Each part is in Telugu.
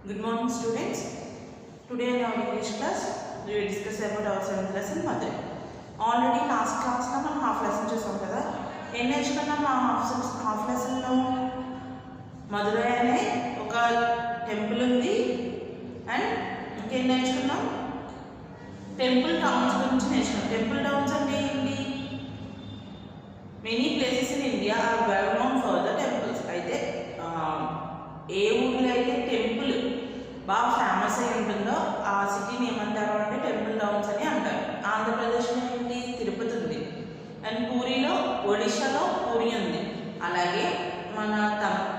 Good morning students. Today in our English class we will discuss about our 7th lesson Madurai. Already last class లో మనం హాఫ్ లెసన్ చేసాం కదా. ఏం నేర్చుకున్నాం ఆ హాఫ్ లెసన్ లో? మదురై అనే ఒక టెంపుల్ ఉంది అండ్ ఇంకేం నేర్చుకున్నాం? టెంపుల్ టౌన్స్ గురించి నేర్చుకున్నాం. టెంపుల్ టౌన్స్ అంటే ఏంటి? Many places in India are well known for the temples. అయితే ఏ ఊరిలో అయితే టెంపుల్ బాగా ఫేమస్ అయి ఉంటుందో ఆ సిటీని ఏమంటారు అంటే టెంపుల్ టౌన్స్ అని అంటారు. ఆంధ్రప్రదేశ్లో ఏంటి? తిరుపతి ఉంది అండ్ పూరిలో ఒడిశాలో పూరి ఉంది. అలాగే మన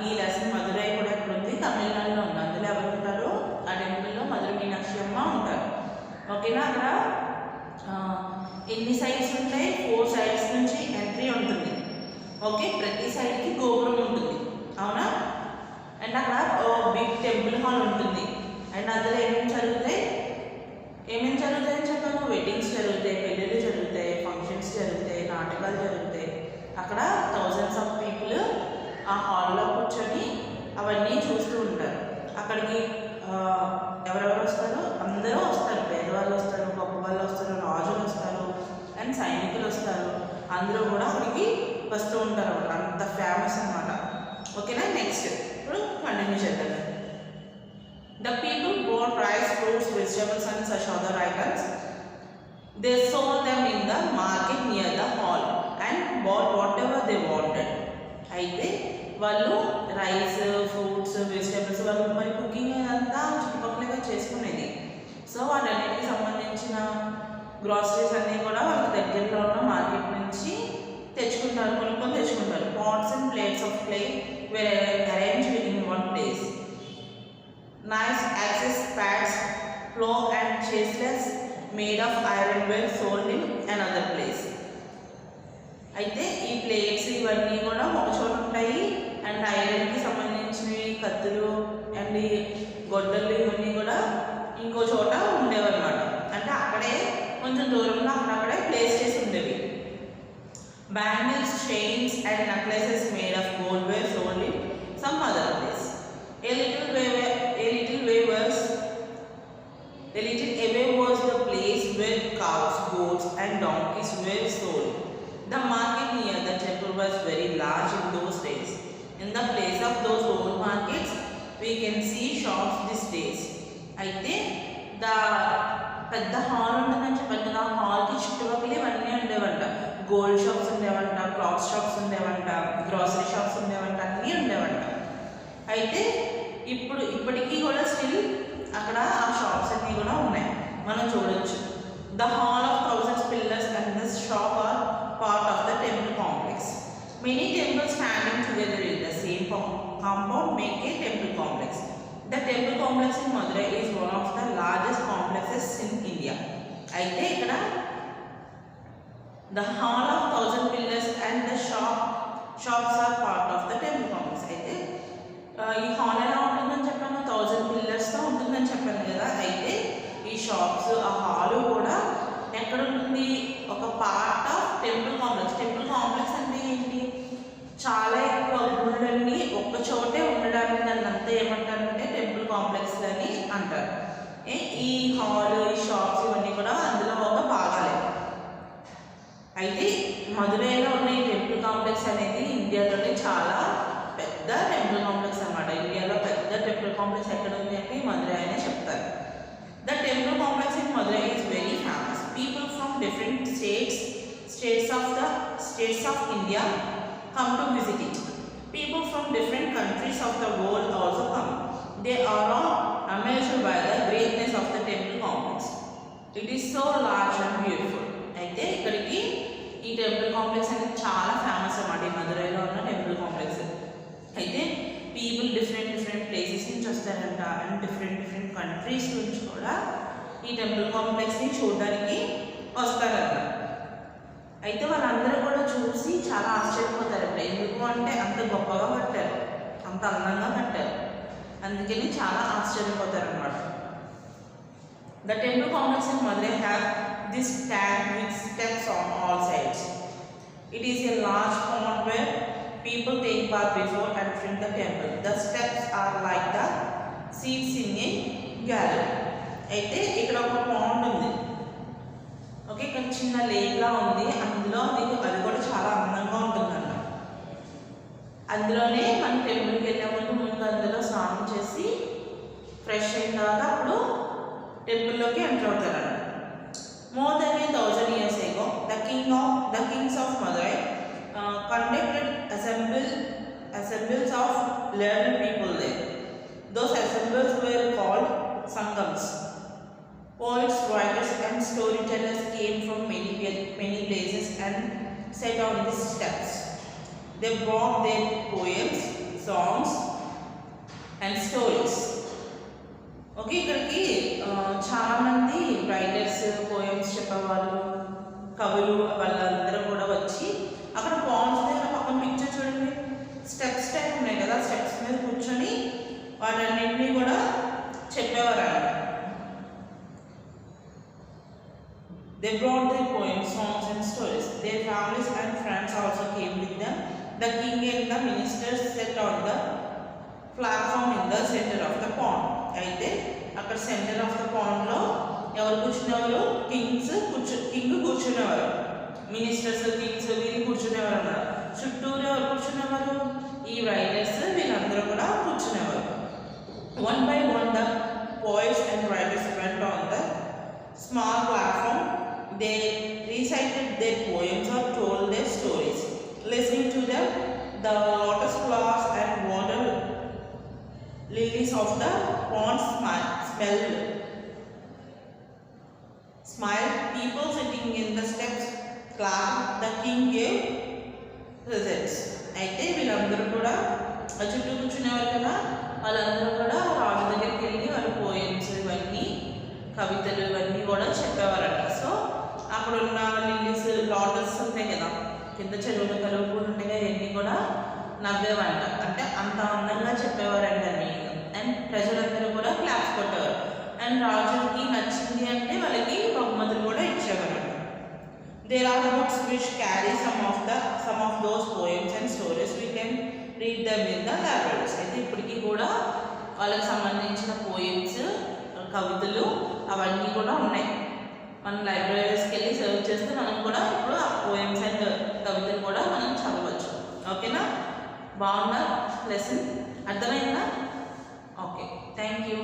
ఈ లెసన్ మదురై కూడా ఎక్కడ ఉంది? తమిళనాడులో ఉంది. అందులో ఎవరు ఉంటారు? ఆ టెంపుల్లో మధుర మీనాక్షి అమ్మ ఉంటారు. ఓకేనా? అక్కడ ఎన్ని సైడ్స్ ఉంటాయి? 4 సైడ్స్ నుంచి ఎంట్రీ ఉంటుంది. ఓకే, ప్రతి సైడ్కి గోపురం ఉంటుంది. అవునా? అండ్ అక్కడ బిగ్ టెంపుల్ హాల్ ఉంటుంది. అండ్ అందులో ఏమేమి జరుగుతాయి అని చెప్పాను. వెడ్డింగ్స్ జరుగుతాయి, పెళ్ళిళ్ళు జరుగుతాయి, ఫంక్షన్స్ జరుగుతాయి, నాటకాలు జరుగుతాయి. అక్కడ థౌజండ్స్ ఆఫ్ పీపుల్ ఆ హాల్లో కూర్చొని అవన్నీ చూస్తూ ఉంటారు. అక్కడికి ఎవరెవరు వస్తారో అందరూ వస్తారు. పేదవాళ్ళు వస్తారు, గొప్ప వాళ్ళు వస్తారు, రాజులు వస్తారు అండ్ సైనికులు వస్తారు. అందరూ కూడా అక్కడికి వస్తూ ఉంటారు. అంత ఫేమస్ అన్నమాట. ఓకేనా? నెక్స్ట్ ఇప్పుడు కంటిన్యూ చేద్దాం. The people bought rice, fruits, vegetables and such other items. They sold them in the market near the hall and bought whatever they wanted. అయితే వాళ్ళు రైస్, ఫ్రూట్స్, వెజిటేబుల్స్ వాళ్ళు మరి కుకింగ్ అంతా చుట్టుపక్కలగా చేసుకునేది. సో వాటన్నిటికి సంబంధించిన గ్రాసరీస్ అన్నీ కూడా వాళ్ళకి దగ్గరలో ఉన్న మార్కెట్ నుంచి తెచ్చుకుంటారు, కొనుక్కొని తెచ్చుకుంటారు. Pots and plates of clay were arranged in one place. Knives, axes, pads, plough and chisels made of iron were sold in another place. అయితే ఈ ప్లేట్స్ ఇవన్నీ కూడా ఒక చోట ఉంటాయి అండ్ ఐరన్కి సంబంధించినవి కత్తులు అండ్ గొడ్డలు ఇవన్నీ కూడా ఇంకో చోట ఉండేవన్నమాట. అంటే అక్కడే కొంచెం దూరంలో అక్కడక్కడే ప్లేస్ చేసి ఉండేవి. Bangles, chains and necklaces made of gold were sold in some other place. A little away was the place where cows, goats and donkeys were sold. The market near the temple was very large in those days. In the place of those old markets, we can see shops these days. అయితే పెద్ద హాల్ ఉంటుందని చెప్పాను కదా. ఆ హాల్కి చుట్టుపక్కల ఇవన్నీ ఉండేవంట. గోల్డ్ షాప్స్ ఉండేవంట, క్లాత్ షాప్స్ ఉండేవంట, గ్రాసరీ షాప్స్ ఉండేవంట, అన్నీ ఉండేవంట. అయితే ఇప్పటికీ కూడా స్టిల్ అక్కడ ఆ షాప్స్ అన్నీ కూడా ఉన్నాయి, మనం చూడొచ్చు. The hall of thousands pillars and this shop or part of the temple complex. Many temples standing together in the same compound make a temple complex. The temple complex in Madurai is one of the largest complexes in India. అయితే ఇక్కడ the hall of 1000 pillars and the shops are part of the temple complex. అయితే ఈ హాల్ ఎలా ఉంటుందని చెప్పాను? 1000 పిల్లర్స్తో ఉంటుందని చెప్పాను కదా. అయితే ఈ షాప్స్, ఆ హాల్ కూడా ఎక్కడ ఉంటుంది? ఒక part of temple complex. Temple complex అంటే ఏంటి? చాలా ఎక్కువ గుళ్ళన్నీ ఒక్క చోటే ఉండడానికి దాన్ని అంతా ఏమంటారంటే టెంపుల్ కాంప్లెక్స్ అని అంటారు. ఈ హాల్, ఈ షాప్స్ ఇవన్నీ కూడా అందులో ఒక భాగాలే. అయితే మదురైలో ఉన్న ఈ టెంపుల్ కాంప్లెక్స్ అనేది ఇండియాలోనే చాలా పెద్ద టెంపుల్ కాంప్లెక్స్ అన్నమాట. ఇండియాలో పెద్ద టెంపుల్ కాంప్లెక్స్ ఎక్కడ ఉంది అంటే మదురై అనే చెప్తారు. The temple complex in Madurai is very famous. People from different states of India come to visit it. People from different countries of the world also come. They are all amazed by the greatness of the temple complex. It is so large and beautiful. అయితే ఇక్కడికి ఈ టెంపుల్ కాంప్లెక్స్ అనేది చాలా ఫేమస్ అన్నమాట. ఈ మదురైలో ఉన్న టెంపుల్ కాంప్లెక్స్. అయితే పీపుల్ డిఫరెంట్ ప్లేసెస్ నుంచి వస్తారంట అండ్ డిఫరెంట్ కంట్రీస్ నుంచి కూడా ఈ టెంపుల్ కాంప్లెక్స్ని చూడడానికి వస్తారంట. అయితే వాళ్ళందరూ కూడా చూసి చాలా ఆశ్చర్యపోతారంట. ఎందుకు అంటే అంత గొప్పగా కట్టారు, అంత అందంగా కట్టారు, అందుకని చాలా ఆశ్చర్యపోతారనమాట. The temple complex in Madurai have this tank with steps on all sides. It is a large pond where people take bath before entering the temple. The steps are like the seats in a gallery. అయితే ఇక్కడ ఒక పాండ్ ఉంది. ఓకే, ఇక్కడ చిన్న లేక్లా ఉంది. అందులో అది కూడా చాలా అందంగా ఉంటుందన్నమాట. అందులోనే మనం టెంపుల్కి వెళ్ళే ముందు అందులో స్నానం చేసి ఫ్రెష్ అయిన తర్వాత అప్పుడు టెంపుల్లోకి enter అవుతారన్నమాట. More than 1,000 years ago, the kings of Madurai conducted assemblies of learned people there. Those assemblies were called Sangams. Poets, writers, and storytellers came from many places and sat on the steps. They brought their poems, songs, and stories. Okay, ఇక్కడికి చాలామంది రైటర్స్, పోయమ్స్ చెప్పేవాళ్ళు, కవులు వాళ్ళందరూ కూడా వచ్చి అక్కడ పాండ్స్ దగ్గర పక్కన పిక్చర్ చూడండి, స్టెప్స్ టైప్ ఉన్నాయి కదా, స్టెప్స్ మీద కూర్చొని వాటన్నింటినీ కూడా చెప్పేవారు అన్నమాట. They brought their poems, songs and stories. Their families and friends also came with them. The king and the ministers sat on the platform in the center of the pond. అయితే అక్కడ సెంటర్ ఆఫ్ ద పాండ్లో ఎవరు కూర్చునేవారు? కింగ్ కూర్చునేవారు, మినిస్టర్స్, కింగ్స్ వీళ్ళు కూర్చునేవారు అన్నారు. చుట్టూరు ఎవరు కూర్చునేవారు? ఈ రైటర్స్ వీళ్ళందరూ కూడా కూర్చునేవారు. One by one the poets and writers went on the small platform. They recited their poems or told their stories. Listening to them, the lotus flowers and water lilies of the pond smiled. People sitting in the steps clapped. The king gave presents. అయితే వీళ్ళందరూ కూడా చుట్టూ కూర్చునేవారు కదా, వాళ్ళందరూ కూడా రాజు దగ్గరికి వెళ్ళి వాళ్ళ పోయమ్స్ ఇవన్నీ, కవితలు ఇవన్నీ కూడా చెప్పేవారట. సో అక్కడ ఉన్న లిల్లీస్, లాటస్ ఉంటాయి కదా, కింద చెరువులు కలుపులు ఉంటాయి కదా, ఇవన్నీ కూడా నవ్వేవంట. అంటే అంత అందంగా చెప్పేవారంట మెయిన్. అండ్ ప్రజలందరూ కూడా క్లాప్స్ కొట్టేవారు. అండ్ రాజుకి నచ్చింది అంటే వాళ్ళకి బహుమతులు కూడా ఇచ్చేవారు. There are books which carry some of those poems and stories. We can read them in the libraries. అయితే ఇప్పటికీ కూడా వాళ్ళకి సంబంధించిన పోయమ్స్, కవితలు అవన్నీ కూడా ఉన్నాయి. మనం లైబ్రరీస్కి వెళ్ళి సర్చ్ చేస్తే మనం కూడా ఇప్పుడు ఆ పోయమ్స్ అండ్ కవితలు కూడా మనం చదవచ్చు. ఓకేనా? బాగుందా లెసన్? అర్థమైందా? Okay, thank you.